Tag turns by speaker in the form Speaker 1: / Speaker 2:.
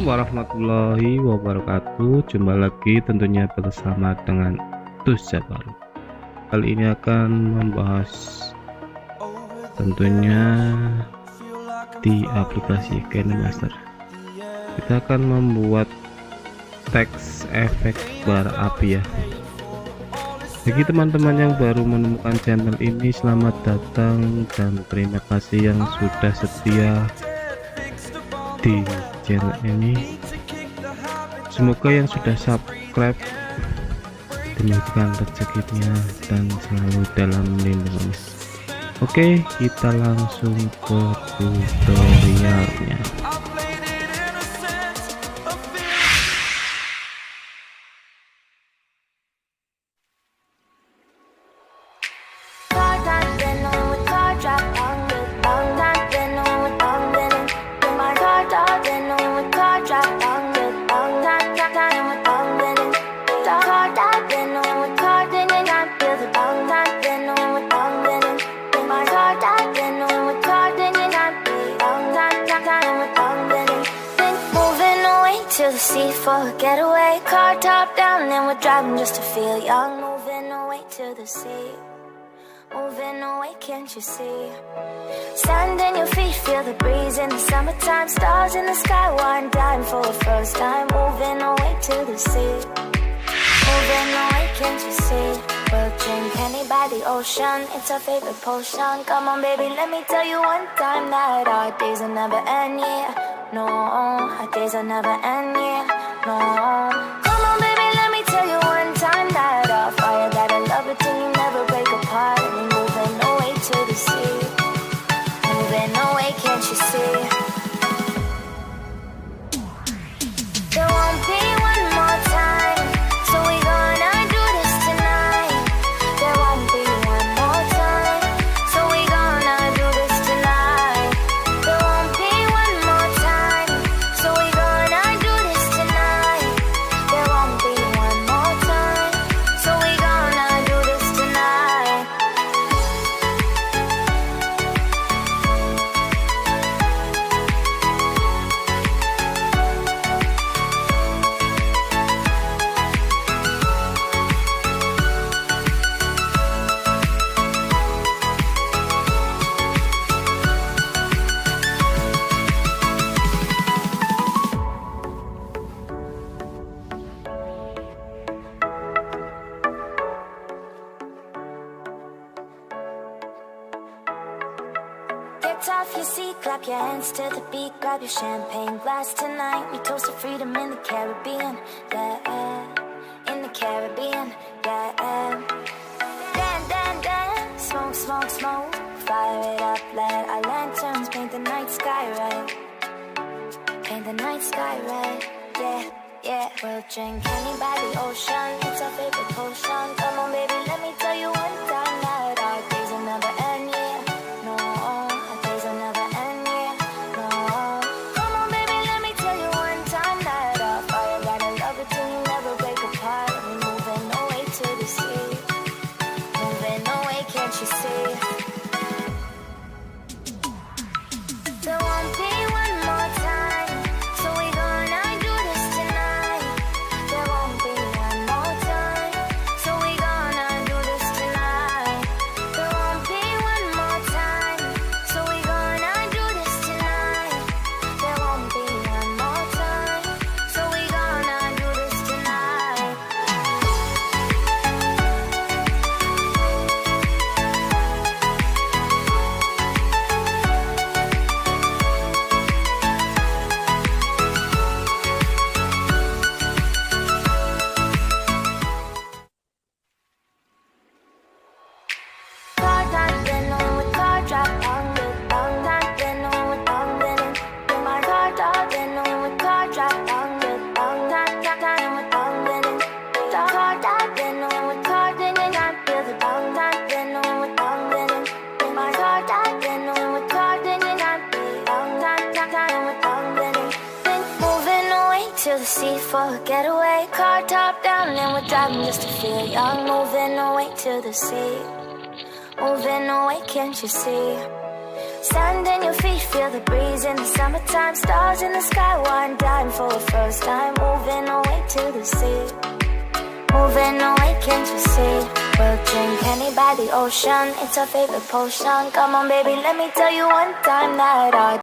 Speaker 1: Assalamualaikum warahmatullahi wabarakatuh. Jumpa lagi tentunya bersama dengan Jabar. Kali ini akan membahas tentunya di aplikasi Kinemaster. Kita akan membuat teks efek bar api ya. Bagi teman-teman yang baru menemukan channel ini, selamat datang dan terima kasih yang sudah setia di channel ini. Semoga yang sudah subscribe diberikan rezekinya dan selalu dalam lindungannya. Oke, kita langsung ke tutorialnya.
Speaker 2: To the sea for a getaway, car top down and we're driving just to feel young. Moving away to the sea, moving away, can't you see? Sand in your feet, feel the breeze in the summertime. Stars in the sky, one dime for the first time. Moving away to the sea, moving away, can't you see? We'll drink honey by the ocean, it's our favorite potion. Come on baby, let me tell you one time that our days will never end, yeah. No, our days will never end, yeah. No, come on baby, let me tell you one time that our fire got a love it till you never break apart. And we're moving away to the sea, moving away, can't you see? There won't be one more time, so we gonna do this tonight. There won't be one more time, so we gonna do this tonight. There won't be one more time, so we gonna do this tonight. There won't be one more time, so we gonna do this tonight. Get off your seat, clap your hands to the beat, grab your champagne glass tonight. We toast to freedom in the Caribbean, yeah, in the Caribbean, yeah. Dan, dan, dan, smoke, smoke, smoke, fire it up, let our lanterns paint the night sky red. Paint the night sky red, yeah, yeah. We'll drink honey by the ocean, it's our favorite potion. Come on baby, let me tell you one time that our days will never end, yeah. No, our days will never end, yeah. No, come on baby, let me tell you one time that our fire got a love it till you never break apart. And we're moving away to the sea, moving away, can't you see? There won't be one more time, so we gonna do this tonight. There won't be one more time, so we gonna do this tonight. There won't be one more time, so we gonna do this tonight. There won't be one more time, so we gonna do this tonight. Car dancing on with car drop on with tongue dancing on with tongue winning. My car dancing on with car drop on with tongue dancing with tongue winning. Car dancing on with car dancing, I feel the tongue dancing on with tongue winning. My car dancing on with car dancing, I feel tongue dancing with tongue winning. Moving away to the sea for a getaway, car top down and we're driving just to feel young. Moving away to the sea, moving away, can't you see? Sand in your feet, feel the breeze in the summertime, stars in the sky, one dime for a first time. Moving away to the sea, moving away, can't you see? We'll drink honey by the ocean, it's our favorite potion. Come on baby, let me tell you one time that our